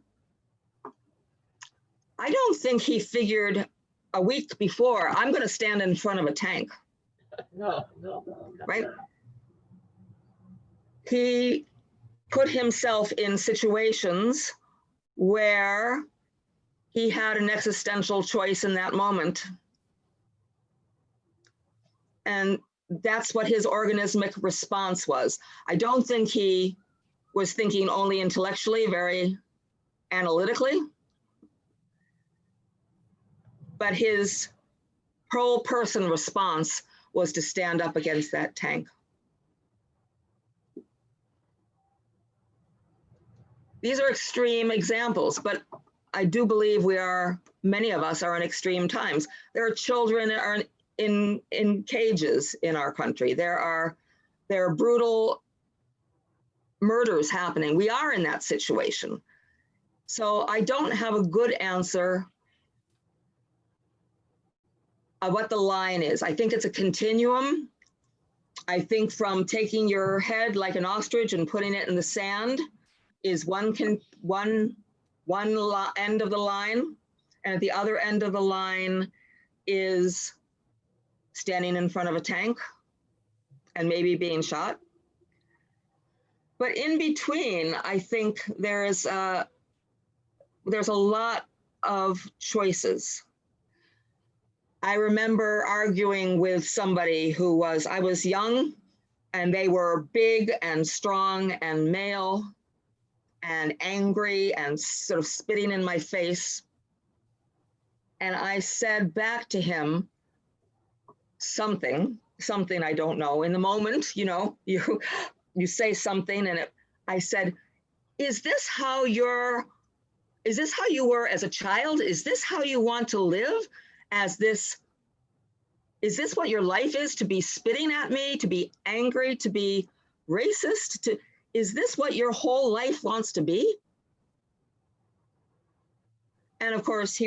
I don't think he figured a week before, I'm going to stand in front of a tank. No. Right? He put himself in situations where he had an existential choice in that moment. And that's what his organismic response was. I don't think he was thinking only intellectually, very analytically, but his whole person response was to stand up against that tank. These are extreme examples, but I do believe many of us are in extreme times. There are children that are in cages in our country. There are brutal murders happening. We are in that situation. So I don't have a good answer of what the line is. I think it's a continuum I think from taking your head like an ostrich and putting it in the sand is one end of the line, and at the other end of the line is standing in front of a tank and maybe being shot. But in between, I think there's a lot of choices. I remember arguing with somebody who I was young, and they were big and strong and male and angry and sort of spitting in my face. And I said back to him something I don't know. In the moment, you know, you say something, and I said, is this how you were as a child? Is this how you want to live? Is this what your life is, to be spitting at me, to be angry, to be racist? Is this what your whole life wants to be? And of course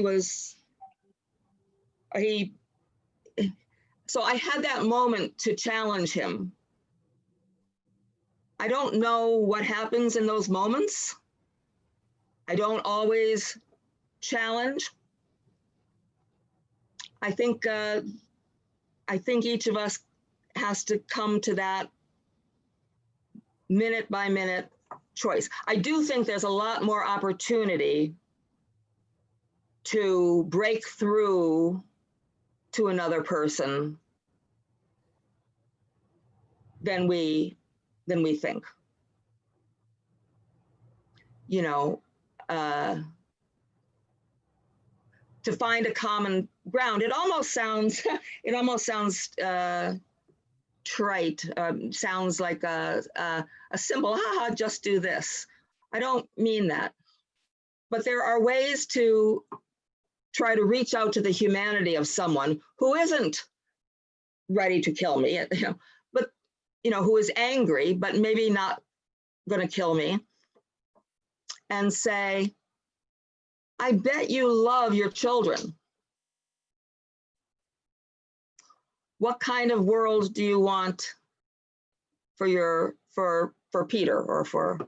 so I had that moment to challenge him. I don't know what happens in those moments. I don't always challenge. I think each of us has to come to that minute by minute choice. I do think there's a lot more opportunity to break through to another person than we think. You know, to find a common ground. It almost sounds trite. Sounds like a simple, haha, just do this. I don't mean that. But there are ways to try to reach out to the humanity of someone who isn't ready to kill me, but who is angry, but maybe not going to kill me, and say, I bet you love your children. What kind of world do you want for Peter or for?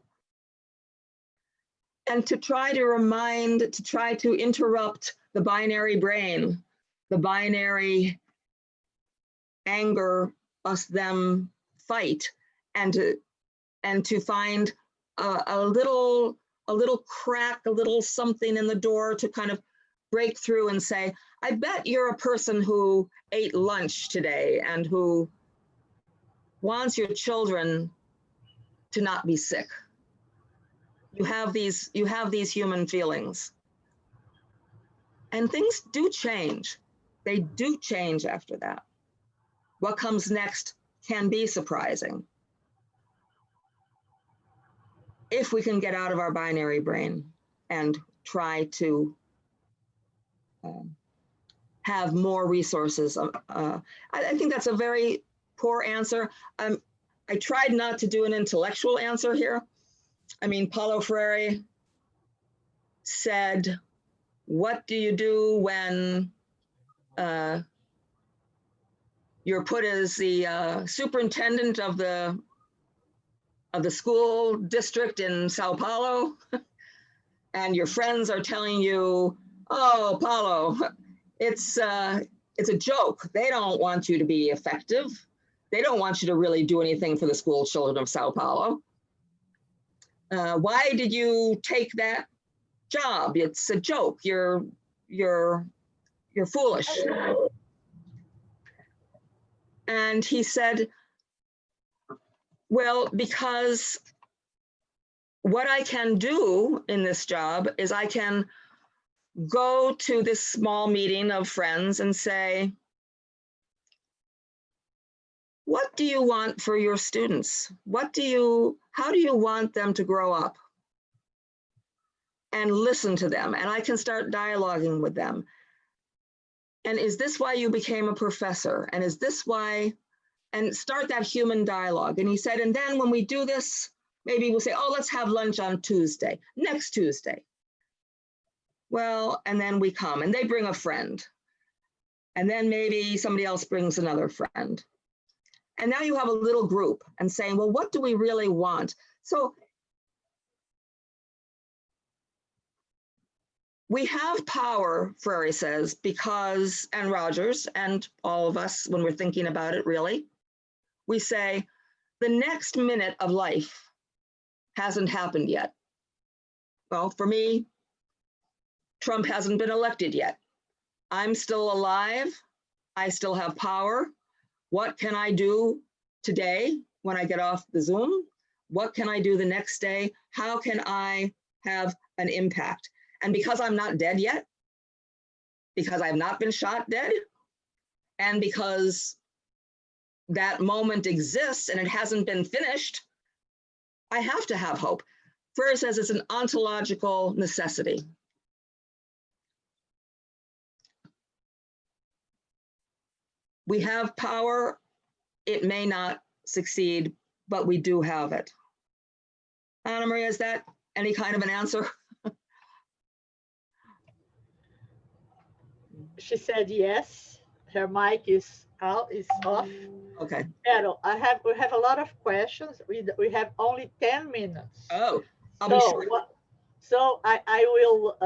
And to try to interrupt the binary brain, the binary anger, us, them fight, and to find a little crack, a little something in the door to kind of break through and say, I bet you're a person who ate lunch today and who wants your children to not be sick. You have these human feelings. And things do change. They do change after that. What comes next can be surprising if we can get out of our binary brain and try to have more resources. I think that's a very poor answer. I tried not to do an intellectual answer here. I mean, Paulo Freire said, what do you do when you're put as the superintendent of the school district in Sao Paulo, and your friends are telling you, oh, Paulo, it's a joke. They don't want you to be effective. They don't want you to really do anything for the school children of Sao Paulo. Why did you take that job? It's a joke. You're foolish. And he said, well, because what I can do in this job is I can go to this small meeting of friends and say, what do you want for your students? How do you want them to grow up? And listen to them, and I can start dialoguing with them. And is this why you became a professor? And is this why, and start that human dialogue. And he said, and then when we do this, maybe we'll say, oh, let's have lunch on Tuesday, next Tuesday. Well, and then we come and they bring a friend. And then maybe somebody else brings another friend. And now you have a little group and saying, well, what do we really want? So we have power, Freire says, because, and Rogers, and all of us, when we're thinking about it, really, we say, the next minute of life hasn't happened yet. Well, for me, Trump hasn't been elected yet. I'm still alive. I still have power. What can I do today when I get off the Zoom? What can I do the next day? How can I have an impact? And because I'm not dead yet, because I've not been shot dead, and because that moment exists and it hasn't been finished, I have to have hope. Freire says it's an ontological necessity. We have power. It may not succeed, but we do have it. Anna Maria, is that any kind of an answer? She said yes. Her mic is out, is off. Okay. Carol, we have a lot of questions. We have only 10 minutes. Oh, I'll be short. So I will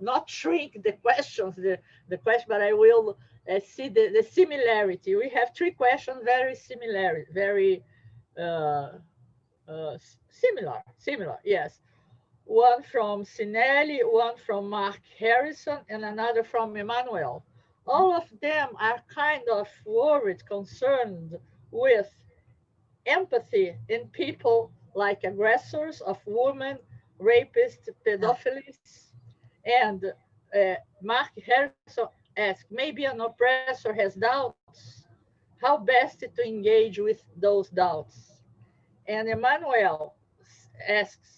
not shrink the questions, the question, but I will see the similarity. We have 3 questions very similar, very similar, yes. One from Sinelli, one from Mark Harrison, and another from Emmanuel. All of them are kind of worried, concerned with empathy in people like aggressors of women, rapists, pedophiles. And Mark Harrison asked, maybe an oppressor has doubts. How best to engage with those doubts? And Emmanuel asks,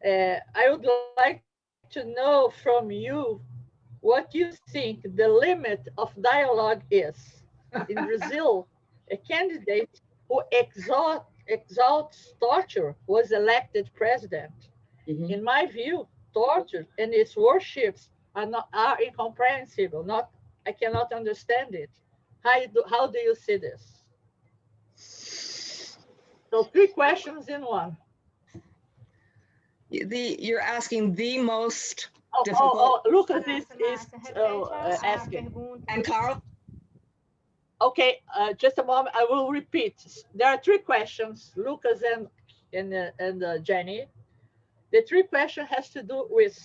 I would like to know from you what you think the limit of dialogue is. In Brazil, a candidate who exalts torture was elected president. Mhm. In my view, torture and its worships are incomprehensible. I cannot understand it. How do you see this? So 3 questions in one. You're asking the most difficult. Lucas is asking. And Carl? Okay, just a moment. I will repeat. There are 3 questions, Lucas and Jenny. The 3 questions has to do with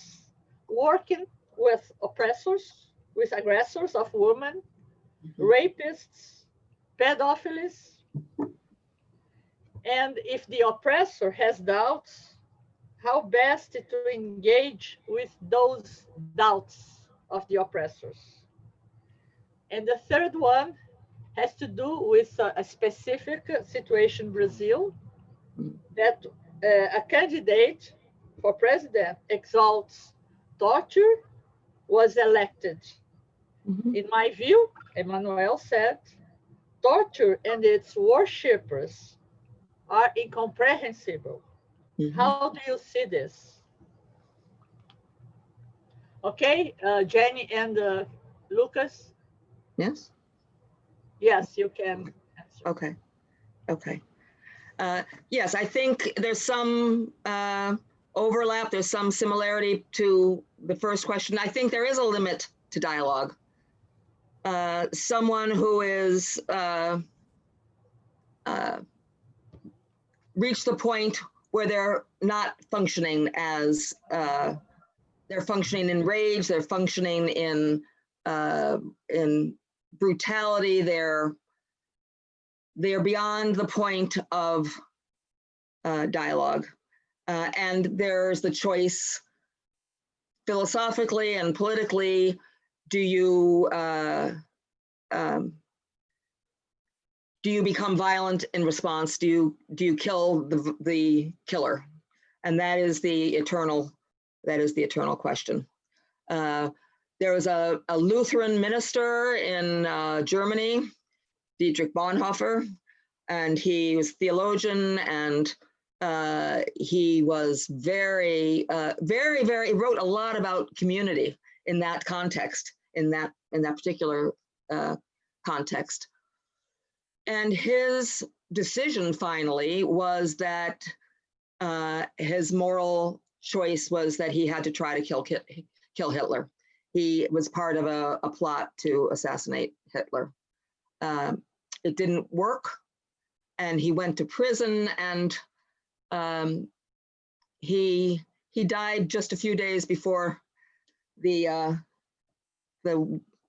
working with oppressors, with aggressors of women, rapists, pedophiles, and if the oppressor has doubts, how best to engage with those doubts of the oppressors. And the third one has to do with a specific situation in Brazil, that a candidate for president exalts torture, was elected. In my view, Emmanuel said, torture and its worshippers are incomprehensible. How do you see this? Okay, Jenny and Lucas? Yes? Yes, you can answer. Okay, okay. Yes, I think there's some overlap, there's some similarity to the first question. I think there is a limit to dialogue. Someone who is reached the point where they're not functioning as, they're functioning in rage, they're functioning in brutality, they're beyond the point of dialogue. And there's the choice philosophically and politically, do you become violent in response? Do you kill the killer? And that is the eternal question. There was a Lutheran minister in Germany, Dietrich Bonhoeffer, and he was a theologian, and he was very, wrote a lot about community in that context, in that particular context. And his decision finally was that his moral choice was that he had to try to kill Hitler. He was part of a plot to assassinate Hitler. It didn't work, and he went to prison, and he died just a few days before there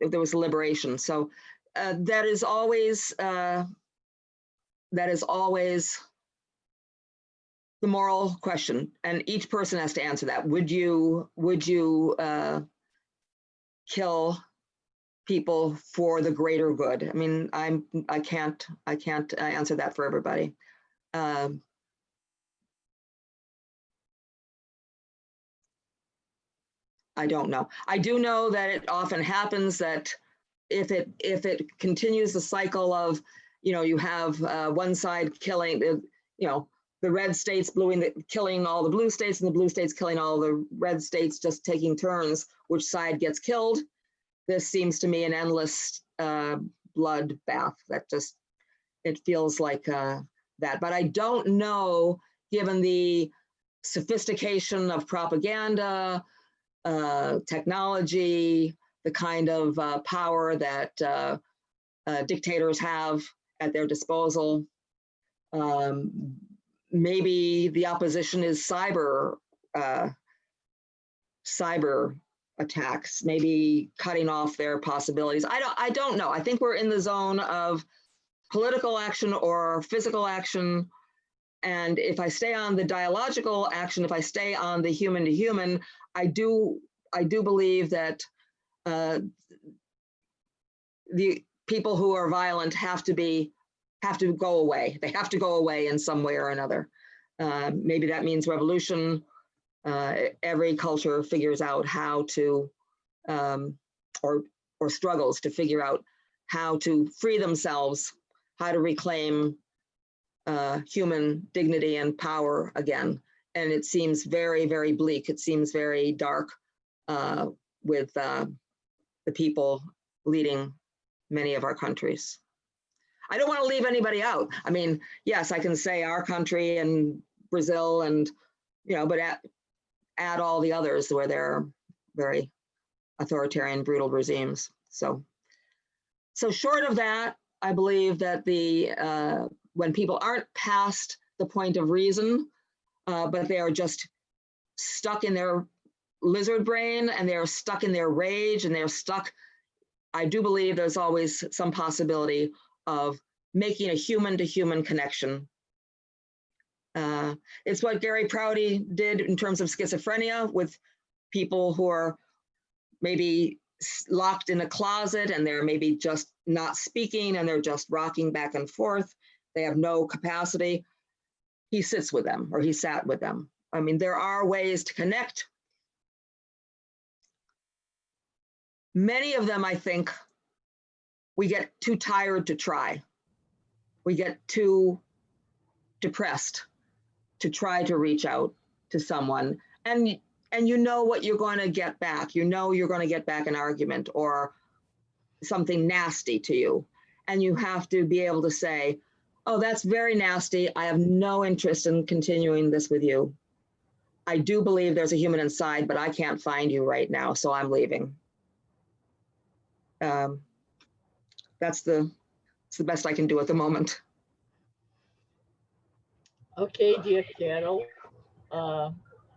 was liberation. So that is always the moral question, and each person has to answer that. Would you kill people for the greater good? I mean, I can't answer that for everybody. I don't know. I do know that it often happens that if it continues the cycle of, you have one side killing, the red states killing all the blue states, and the blue states killing all the red states, just taking turns which side gets killed. This seems to me an endless blood bath. It feels like that. But I don't know, given the sophistication of propaganda, technology, the kind of power that dictators have at their disposal. Maybe the opposition is cyber attacks, maybe cutting off their possibilities. I don't know. I think we're in the zone of political action or physical action. And if I stay on the dialogical action, if I stay on the human to human, I do believe that the people who are violent have to go away. They have to go away in some way or another. Maybe that means revolution. Every culture figures out how to, or struggles to figure out how to free themselves, how to reclaim human dignity and power again. And it seems very, very bleak. It seems very dark with the people leading many of our countries. I don't want to leave anybody out. I mean, yes, I can say our country and Brazil and, but add all the others where they're very authoritarian, brutal regimes. So short of that, I believe that when people aren't past the point of reason, but they are just stuck in their lizard brain and they're stuck in their rage and they're stuck, I do believe there's always some possibility of making a human-to-human connection. It's what Gary Prouty did in terms of schizophrenia with people who are maybe locked in a closet and they're maybe just not speaking and they're just rocking back and forth. They have no capacity. He sits with them, or he sat with them. I mean, there are ways to connect. Many of them, I think, we get too tired to try. We get too depressed to try to reach out to someone. And you know what you're going to get back. You know you're going to get back an argument or something nasty to you. And you have to be able to say, oh, that's very nasty. I have no interest in continuing this with you. I do believe there's a human inside, but I can't find you right now, so I'm leaving. That's the best I can do at the moment. Okay, dear Carol.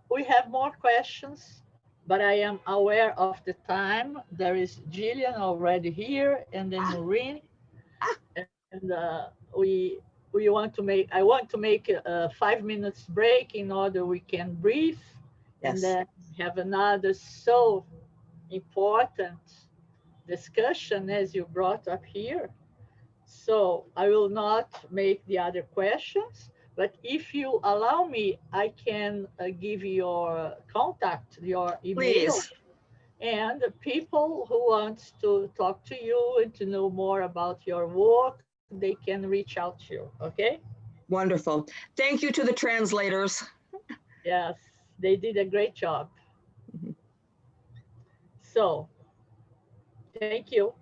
We have more questions, but I am aware of the time. There is Jillian already here, and then Maureen. And I want to make a 5 minutes break in order we can breathe. Yes. And then have another so important discussion as you brought up here. So I will not make the other questions, but if you allow me, I can give your contact, your email. Please. And people who want to talk to you and to know more about your work, they can reach out to you, okay? Wonderful. Thank you to the translators. Yes, they did a great job. Mm-hmm. So, thank you.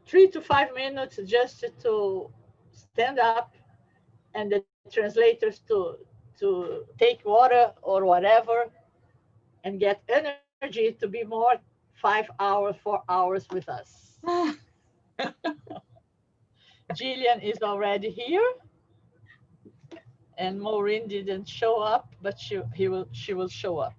3 to 5 minutes just to stand up and the translators to take water or whatever and get energy to be more 5 hours, 4 hours with us. Jillian is already here, and Maureen didn't show up, but she will show up.